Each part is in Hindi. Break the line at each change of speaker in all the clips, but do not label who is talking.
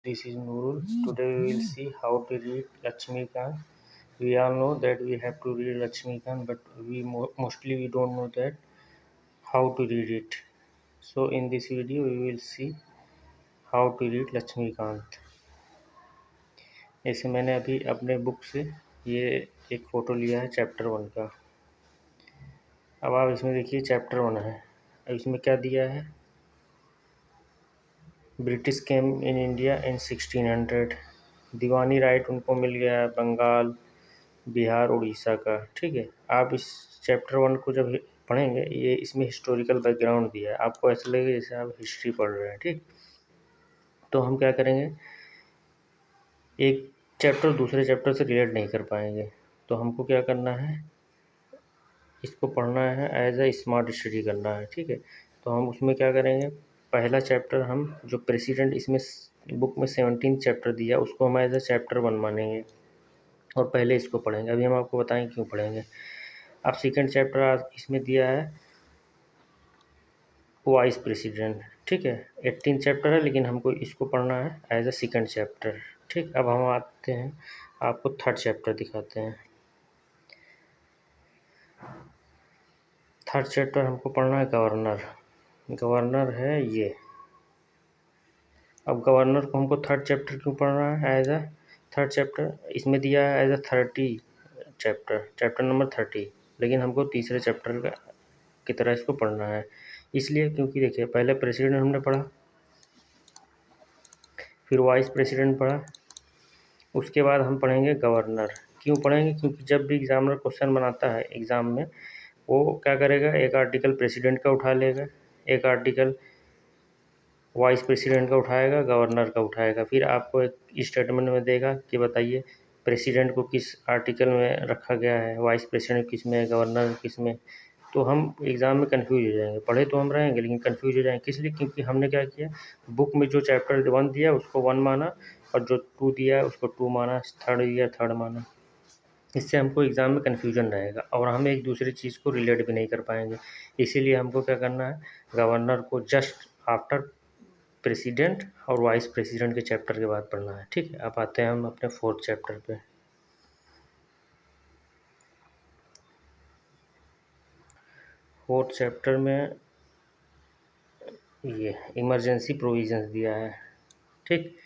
This is Nurul. Today we will see how to read Lakshmikant. We all know that we have to read Lakshmikant, but mostly we don't know that how to read it. So in this video we will see how to read Lakshmikant. जैसे मैंने अभी अपने बुक से ये एक फ़ोटो लिया है चैप्टर 1 का। अब आप इसमें देखिए चैप्टर 1 है। अब इसमें क्या दिया है, British came in India in 1600। Deewani right उनको मिल गया बंगाल, बिहार, उड़ीसा का। ठीक है, आप इस चैप्टर 1 को जब पढ़ेंगे, ये इसमें हिस्टोरिकल बैकग्राउंड दिया है, आपको ऐसा लगेगा जैसे आप हिस्ट्री पढ़ रहे हैं। ठीक, तो हम क्या करेंगे, एक चैप्टर दूसरे चैप्टर से रिलेट नहीं कर पाएंगे, तो हमको क्या करना है, इसको पढ़ना है, एज ए स्मार्ट स्टडी करना है। ठीक है, तो हम उसमें क्या करेंगे, पहला चैप्टर हम जो प्रेसिडेंट इसमें बुक में 17 चैप्टर दिया उसको हम एज ए चैप्टर 1 मानेंगे और पहले इसको पढ़ेंगे। अभी हम आपको बताएंगे क्यों पढ़ेंगे। अब सेकेंड चैप्टर आज इसमें दिया है वाइस प्रेसिडेंट। ठीक है, 18 चैप्टर है, लेकिन हमको इसको पढ़ना है एज ए सेकेंड चैप्टर। ठीक, अब हम आते हैं, आपको थर्ड चैप्टर दिखाते हैं। थर्ड चैप्टर हमको पढ़ना है गवर्नर। गवर्नर है ये। अब गवर्नर को हमको थर्ड चैप्टर क्यों पढ़ना है एज अ थर्ड चैप्टर, इसमें दिया है एज अ 30 चैप्टर नंबर 30, लेकिन हमको तीसरे चैप्टर की तरह इसको पढ़ना है। इसलिए क्योंकि देखिए, पहले प्रेसिडेंट हमने पढ़ा, फिर वाइस प्रेसिडेंट पढ़ा, उसके बाद हम पढ़ेंगे गवर्नर। क्यों पढ़ेंगे, क्योंकि जब भी एग्जामिनर क्वेश्चन बनाता है एग्ज़ाम में, वो क्या करेगा, एक आर्टिकल प्रेसिडेंट का उठा लेगा, एक आर्टिकल वाइस प्रेसिडेंट का उठाएगा, गवर्नर का उठाएगा, फिर आपको एक स्टेटमेंट में देगा कि बताइए प्रेसिडेंट को किस आर्टिकल में रखा गया है, वाइस प्रेसिडेंट किस में, गवर्नर किस में। तो हम एग्ज़ाम में कंफ्यूज हो जाएंगे, पढ़े तो हम रहेंगे लेकिन कंफ्यूज हो जाएंगे। किस लिए, क्योंकि हमने क्या किया, बुक में जो चैप्टर 1 दिया उसको 1 माना, और जो 2 दिया है उसको 2 माना, थर्ड दिया थर्ड माना। इससे हमको एग्ज़ाम में कन्फ्यूजन रहेगा और हम एक दूसरी चीज़ को रिलेट भी नहीं कर पाएंगे। इसीलिए हमको क्या करना है, गवर्नर को जस्ट आफ्टर प्रेसिडेंट और वाइस प्रेसिडेंट के चैप्टर के बाद पढ़ना है। ठीक है, अब आते हैं हम अपने फोर्थ चैप्टर पे। फोर्थ चैप्टर में ये इमरजेंसी प्रोविज़न्स दिया है। ठीक,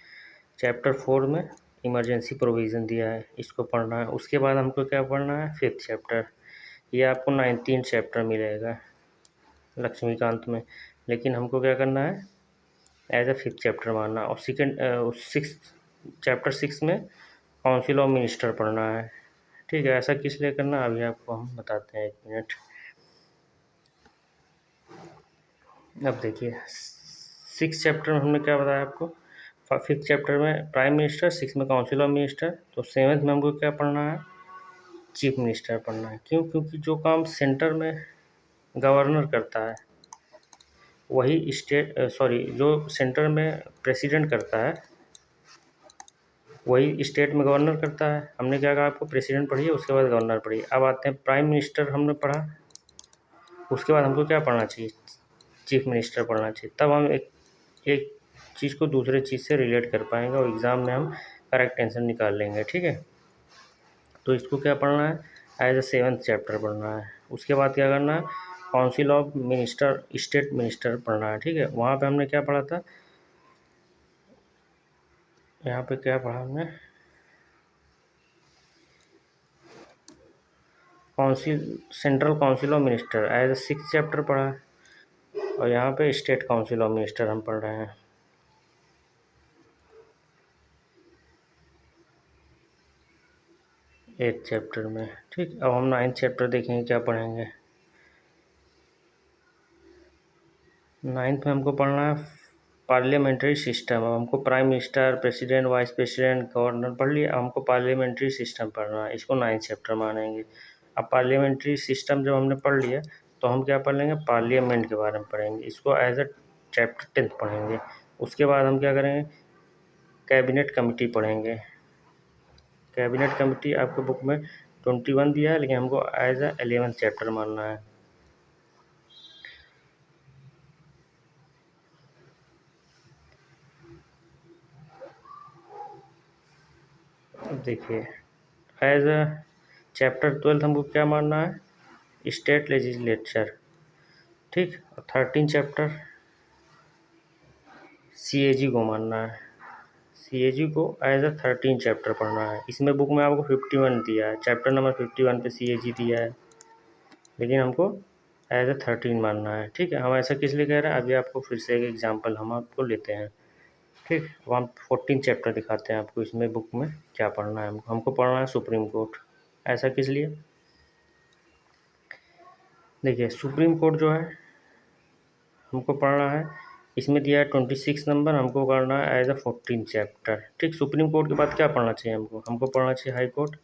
चैप्टर 4 में इमरजेंसी प्रोविज़न दिया है, इसको पढ़ना है। उसके बाद हमको क्या पढ़ना है, फिफ्थ चैप्टर। ये आपको 19 चैप्टर मिलेगा लक्ष्मीकांत में, लेकिन हमको क्या करना है, एज ए फिफ्थ चैप्टर मानना। और चैप्टर 6 में काउंसिल ऑफ मिनिस्टर पढ़ना है। ठीक है, ऐसा किस लिए करना, अभी आपको हम बताते हैं, 1 मिनट। अब देखिए, 6 चैप्टर में हमने क्या बताया आपको, 5th चैप्टर में प्राइम मिनिस्टर, 6 में काउंसिल ऑफ मिनिस्टर, तो 7th में हमको क्या पढ़ना है, चीफ मिनिस्टर पढ़ना है। क्यों, क्योंकि जो काम सेंटर में गवर्नर करता है वही जो सेंटर में प्रेसिडेंट करता है वही स्टेट में गवर्नर करता है। हमने क्या कहा आपको, प्रेसिडेंट पढ़िए, उसके बाद गवर्नर पढ़िए। अब आते हैं प्राइम मिनिस्टर हमने पढ़ा, उसके बाद हमको क्या पढ़ना चाहिए, चीफ मिनिस्टर पढ़ना चाहिए। तब हम एक चीज़ को दूसरे चीज़ से रिलेट कर पाएंगे और एग्ज़ाम में हम करेक्ट आंसर निकाल लेंगे। ठीक है, तो इसको क्या पढ़ना है, एज ए 7th चैप्टर पढ़ना है। उसके बाद क्या करना है, council of minister, state minister पढ़ना है। ठीक है, वहाँ पे हमने क्या पढ़ा था, यहाँ पे क्या पढ़ा हमने, central council of minister as a 6th chapter पढ़ा है, और यहाँ पे स्टेट काउंसिल ऑफ मिनिस्टर हम पढ़ रहे हैं। 8th चैप्टर में। ठीक, अब हम 9th चैप्टर देखेंगे क्या पढ़ेंगे। 9th में हमको पढ़ना है पार्लियामेंट्री सिस्टम। अब हमको prime minister, president, vice president, governor पढ़ लिया, हमको पार्लियामेंट्री सिस्टम पढ़ना है, इसको 9th चैप्टर मानेंगे। अब पार्लियामेंट्री सिस्टम जब हमने पढ़ लिया, तो हम क्या पढ़ लेंगे, पार्लियामेंट के बारे में पढ़ेंगे, इसको एज ए चैप्टर 10th पढ़ेंगे। उसके बाद हम क्या करेंगे, कैबिनेट कमेटी पढ़ेंगे। कैबिनेट कमेटी आपके बुक में 21 दिया है, लेकिन हमको एज ए 11th चैप्टर मानना है। देखिए, एज अ चैप्टर 12 हमको क्या मानना है, स्टेट लेजिस्लेचर, ठीक। और 13 चैप्टर CAG को मानना है। CAG को एज अ 13 चैप्टर पढ़ना है। इसमें बुक में आपको 51 दिया है, चैप्टर नंबर 51 पे CAG दिया है, लेकिन हमको एज अ 13 मानना है, ठीक है। हम ऐसा किस लिए कह रहे हैं, अभी आपको फिर से एक एग्जाम्पल हम आपको लेते हैं, ठीक। अब हम 14 चैप्टर दिखाते हैं आपको, इसमें बुक में क्या पढ़ना है। हमको पढ़ना है सुप्रीम कोर्ट। ऐसा किस लिए, देखिए सुप्रीम कोर्ट जो है हमको पढ़ना है, इसमें दिया है 26 नंबर, हमको करना है एज अ 14 चैप्टर, ठीक। सुप्रीम कोर्ट के बाद क्या पढ़ना चाहिए हमको पढ़ना चाहिए हाई कोर्ट,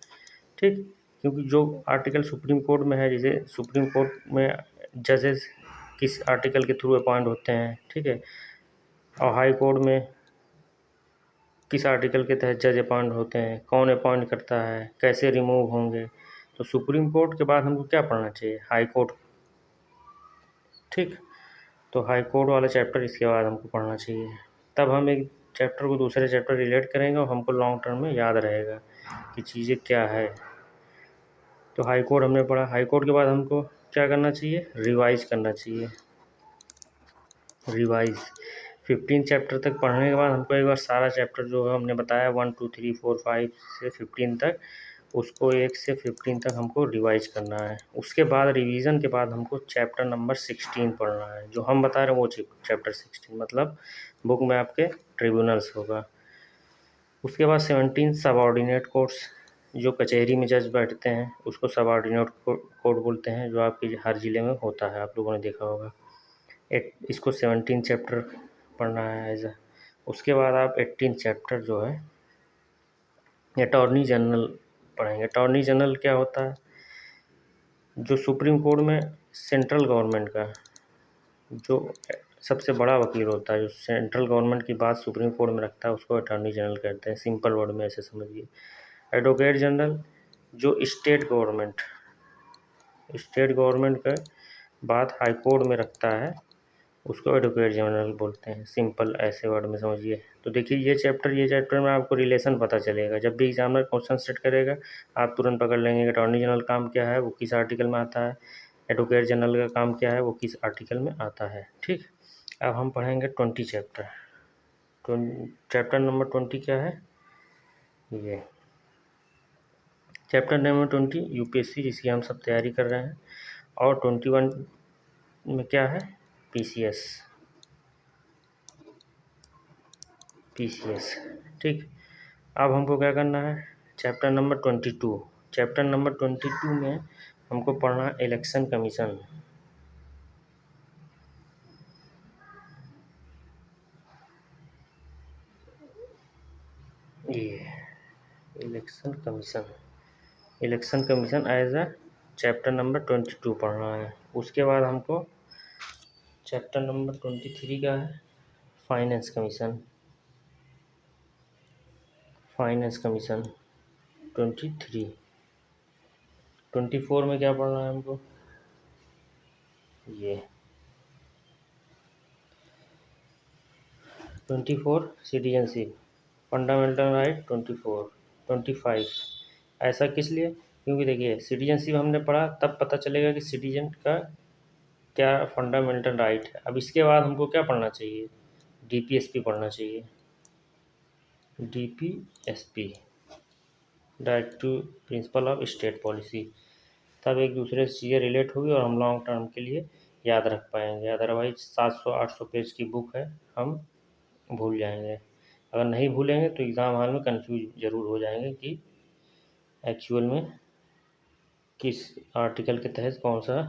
ठीक। क्योंकि जो आर्टिकल सुप्रीम कोर्ट में है, जैसे सुप्रीम कोर्ट में जजेस किस आर्टिकल के थ्रू अपॉइंट होते हैं, ठीक है। और हाई कोर्ट में किस आर्टिकल के तहत जज अपॉइंट होते हैं, कौन अपॉइंट करता है, कैसे रिमूव होंगे। तो सुप्रीम कोर्ट के बाद हमको क्या पढ़ना चाहिए, हाई कोर्ट, ठीक। तो हाई कोर्ट वाला चैप्टर इसके बाद हमको पढ़ना चाहिए, तब हम एक चैप्टर को दूसरे चैप्टर रिलेट करेंगे और हमको लॉन्ग टर्म में याद रहेगा कि चीज़ें क्या है। तो हाई कोर्ट हमने पढ़ा, हाई कोर्ट के बाद हमको क्या करना चाहिए, रिवाइज करना चाहिए। रिवाइज 15 चैप्टर तक पढ़ने के बाद हमको एक बार सारा चैप्टर जो है हमने बताया 1 2 3 4 5 से 15 तक, उसको 1 से 15 तक हमको रिवाइज करना है। उसके बाद रिवीजन के बाद हमको चैप्टर नंबर 16 पढ़ना है, जो हम बता रहे हैं वो चैप्टर 16, मतलब बुक में आपके ट्रिब्यूनल्स होगा। उसके बाद 17 सबऑर्डिनेट कोर्ट्स, जो कचहरी में जज बैठते हैं उसको सबऑर्डिनेट कोर्ट बोलते हैं, जो आपके हर ज़िले में होता है, आप लोगों ने देखा होगा। इसको 17 चैप्टर पढ़ना है एज। उसके बाद आप 18 चैप्टर जो है अटॉर्नी जनरल पढ़ेंगे। अटॉर्नी जनरल क्या होता है, जो सुप्रीम कोर्ट में सेंट्रल गवर्नमेंट का जो सबसे बड़ा वकील होता है, जो सेंट्रल गवर्नमेंट की बात सुप्रीम कोर्ट में रखता है, उसको अटॉर्नी जनरल कहते हैं, सिंपल वर्ड में ऐसे समझिए। एडवोकेट जनरल जो स्टेट गवर्नमेंट का बात हाई कोर्ट में रखता है, उसको एडवोकेट जनरल बोलते हैं, सिंपल ऐसे वर्ड में समझिए। तो देखिए ये चैप्टर में आपको रिलेशन पता चलेगा, जब भी एग्जामिनर क्वेश्चन सेट करेगा आप तुरंत पकड़ लेंगे कि अटॉर्नी जनरल काम क्या है, वो किस आर्टिकल में आता है, एडवोकेट जनरल का काम क्या है, वो किस आर्टिकल में आता है, ठीक। अब हम पढ़ेंगे 20 चैप्टर। चैप्टर नंबर 20 क्या है, ये चैप्टर नंबर 20 UPSC, जिसकी हम सब तैयारी कर रहे हैं। और 21 में क्या है, PCS, ठीक। अब हमको क्या करना है, चैप्टर नंबर 22 में हमको पढ़ना है इलेक्शन कमीशन। ये election commission as a chapter number 22 पढ़ना है। उसके बाद हमको चैप्टर नंबर 23 का है फाइनेंस कमीशन 23। 24 में क्या पढ़ना है हमको, ये 24 सिटीजनशिप, फंडामेंटल राइट 25। ऐसा किस लिए, क्योंकि देखिए सिटीजनशिप हमने पढ़ा, तब पता चलेगा कि सिटीजन का क्या फंडामेंटल राइट है। अब इसके बाद हमको क्या पढ़ना चाहिए, DPSP पढ़ना चाहिए, DPSP, directive principle of state policy. तब एक दूसरे से चीज़ें रिलेट होगी और हम लॉन्ग टर्म के लिए याद रख पाएंगे। अदरवाइज 700-800 पेज की बुक है, हम भूल जाएंगे। अगर नहीं भूलेंगे तो एग्ज़ाम हॉल में कंफ्यूज ज़रूर हो जाएंगे कि एक्चुअल में किस आर्टिकल के तहत कौन सा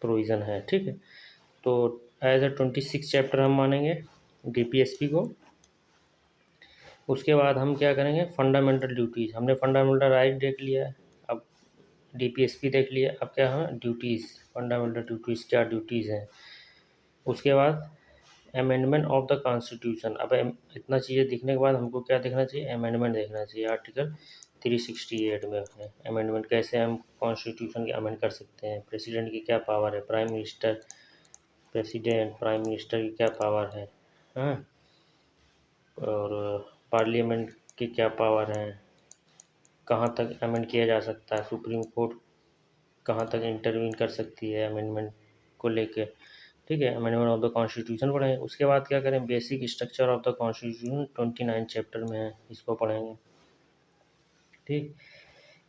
प्रोविज़न है, ठीक है। तो एज अ 26 चैप्टर हम मानेंगे DPSP को। उसके बाद हम क्या करेंगे, फंडामेंटल ड्यूटीज़, हमने फंडामेंटल राइट देख लिया है, अब DPSP देख लिया, अब क्या है ड्यूटीज़, फंडामेंटल ड्यूटीज़ क्या ड्यूटीज़ हैं। उसके बाद अमेंडमेंट ऑफ द कॉन्स्टिट्यूशन। अब इतना चीज़ें दिखने के बाद हमको क्या देखना चाहिए, अमेंडमेंट देखना चाहिए। आर्टिकल 368 में अमेंडमेंट, कैसे हम कॉन्स्टिट्यूशन के अमेंड कर सकते हैं, प्रेसिडेंट की क्या पावर है, प्राइम मिनिस्टर की क्या पावर है, हाँ। और पार्लियामेंट की क्या पावर है, कहाँ तक अमेंड किया जा सकता है, सुप्रीम कोर्ट कहाँ तक इंटरवीन कर सकती है अमेंडमेंट को लेके, ठीक है। अमेंडमेंट ऑफ द कॉन्स्टिट्यूशन पढ़ेंगे। उसके बाद क्या करें, basic structure of the constitution 29 chapter में है, इसको पढ़ेंगे, ठीक।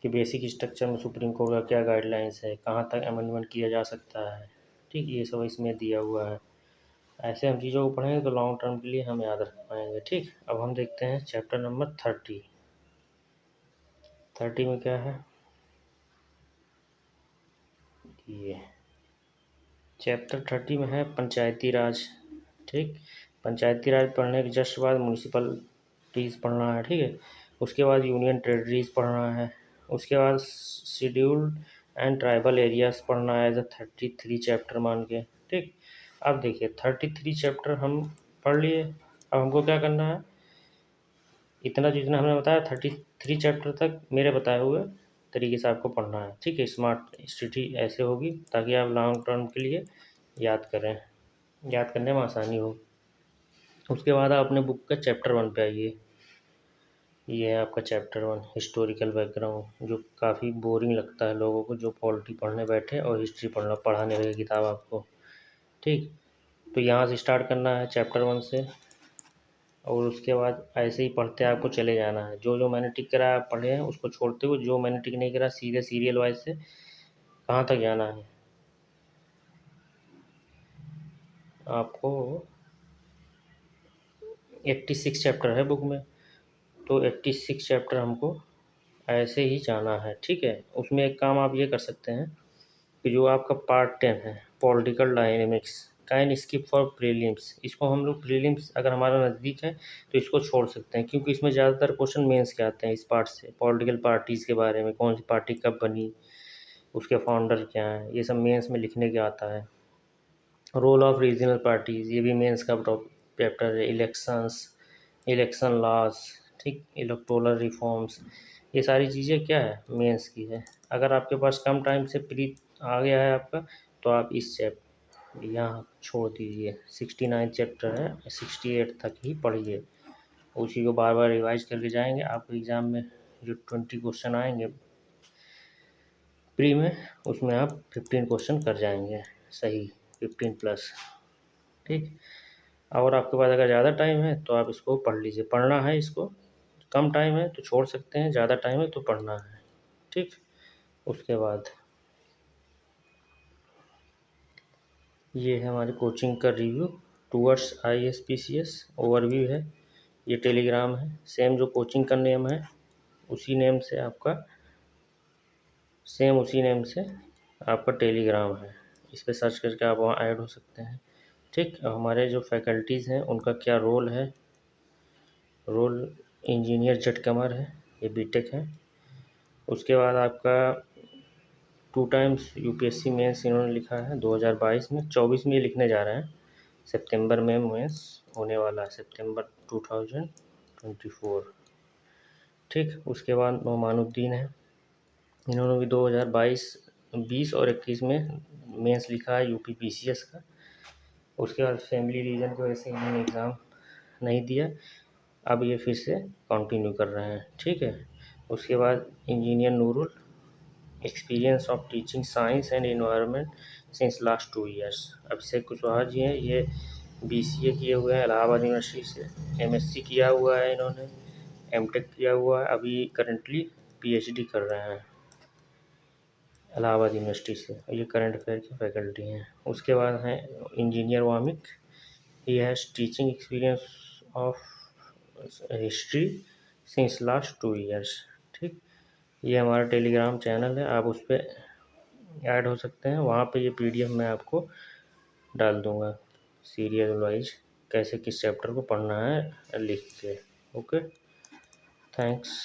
कि बेसिक स्ट्रक्चर में सुप्रीम कोर्ट का क्या गाइडलाइंस है, कहाँ तक अमेंडमेंट किया जा सकता है, ठीक, ये सब इसमें दिया हुआ है। ऐसे हम चीज़ों को पढ़ेंगे तो लॉन्ग टर्म के लिए हम याद रख पाएंगे, ठीक। अब हम देखते हैं चैप्टर नंबर 30। 30 में क्या है, ये चैप्टर 30 में है पंचायती राज, ठीक। पंचायती राज पढ़ने के जस्ट बाद म्यूनिसिपलिटीज़ पढ़ना है, ठीक है। उसके बाद यूनियन टेरिटरीज पढ़ना है। उसके बाद शेड्यूल्ड एंड ट्राइबल एरियाज पढ़ना है एज अ 33 चैप्टर मान के, ठीक। अब देखिए 33 चैप्टर हम पढ़ लिए। अब हमको क्या करना है, इतना जितना हमने बताया 33 चैप्टर तक मेरे बताए हुए तरीके से आपको पढ़ना है, ठीक है। स्मार्ट स्टडी ऐसे होगी ताकि आप लॉन्ग टर्म के लिए याद करें, याद करने में आसानी हो। उसके बाद आप अपने बुक का चैप्टर 1 पे आइए। ये है आपका चैप्टर 1 हिस्टोरिकल बैकग्राउंड, जो काफ़ी बोरिंग लगता है लोगों को जो पॉलिटी पढ़ने बैठे और हिस्ट्री पढ़ाने लगे किताब आपको, ठीक। तो यहाँ से स्टार्ट करना है चैप्टर 1 से, और उसके बाद ऐसे ही पढ़ते आपको चले जाना है। जो जो मैंने टिक करा आप पढ़े हैं उसको छोड़ते हुए, जो मैंने टिक नहीं करा सीधे सीरियल वाइज से कहाँ तक जाना है आपको। 86 चैप्टर है बुक में, तो 86 चैप्टर हमको ऐसे ही जाना है, ठीक है। उसमें एक काम आप ये कर सकते हैं कि जो आपका पार्ट 10 है political dynamics can skip for prelims, इसको हम लोग प्रीलिम्स अगर हमारा नज़दीक है तो इसको छोड़ सकते हैं, क्योंकि इसमें ज़्यादातर क्वेश्चन मेंस के आते हैं इस पार्ट से। पॉलिटिकल पार्टीज़ के बारे में, कौन सी पार्टी कब बनी, उसके फाउंडर क्या हैं, ये सब मेंस में लिखने के आता है। रोल ऑफ रीजनल पार्टीज़, ये भी मेंस का चैप्टर है। इलेक्शंस, इलेक्शन लॉज, ठीक, इलेक्टोरल रिफॉर्म्स, ये सारी चीज़ें क्या है, मेंस की है। अगर आपके पास कम टाइम से प्री आ गया है आपका, तो आप इस चैप्टर यहाँ छोड़ दीजिए। 69 चैप्टर है, 68 तक ही पढ़िए, उसी को बार बार रिवाइज करके जाएंगे। आपको एग्ज़ाम में जो 20 क्वेश्चन आएंगे प्री में, उसमें आप 15 क्वेश्चन कर जाएंगे सही, 15 प्लस, ठीक। और आपके पास अगर ज़्यादा टाइम है तो आप इसको पढ़ लीजिए, पढ़ना है इसको। कम टाइम है तो छोड़ सकते हैं, ज़्यादा टाइम है तो पढ़ना है, ठीक। उसके बाद ये है हमारी कोचिंग का रिव्यू टूवर्ड्स ISPCS ओवरव्यू है। ये टेलीग्राम है, सेम जो कोचिंग का नेम है उसी नेम से आपका, सेम उसी नेम से आपका टेलीग्राम है। इस पर सर्च करके आप वहाँ ऐड हो सकते हैं, ठीक। हमारे जो फैकल्टीज़ हैं उनका क्या रोल है, रोल इंजीनियर जट कमर है, ये बीटेक है। उसके बाद आपका 2 टाइम्स UPSC मेंस इन्होंने लिखा है 2022 में, 24 में ये लिखने जा रहे हैं। सितंबर में मेंस होने वाला है, सितंबर 2024, ठीक। उसके बाद नोमानुद्दीन है, इन्होंने भी 2022, 20 और 21 में मेंस लिखा है UPPCS का। उसके बाद फैमिली रीजन की वजह से इन्होंने एग्ज़ाम नहीं दिया, अब ये फिर से कंटिन्यू कर रहे हैं, ठीक है। उसके बाद engineer Nurul, experience of teaching science and environment since last 2 years. Abhishek Kushwaha ji हैं, ये BCA किए हुए हैं इलाहाबाद यूनिवर्सिटी से, MSc किया हुआ है इन्होंने, MTech किया हुआ है, अभी करंटली PhD कर रहे हैं इलाहाबाद यूनिवर्सिटी से, ये करंट अफेयर की फैकल्टी हैं। उसके बाद हैं इंजीनियर वामिक, ये है teaching experience of history since last 2 years, ठीक। ये हमारा टेलीग्राम चैनल है, आप उस पर ऐड हो सकते हैं। वहाँ पे ये PDF मैं आपको डाल दूँगा सीरियल वाइज, कैसे किस चैप्टर को पढ़ना है लिख के। Okay, thanks.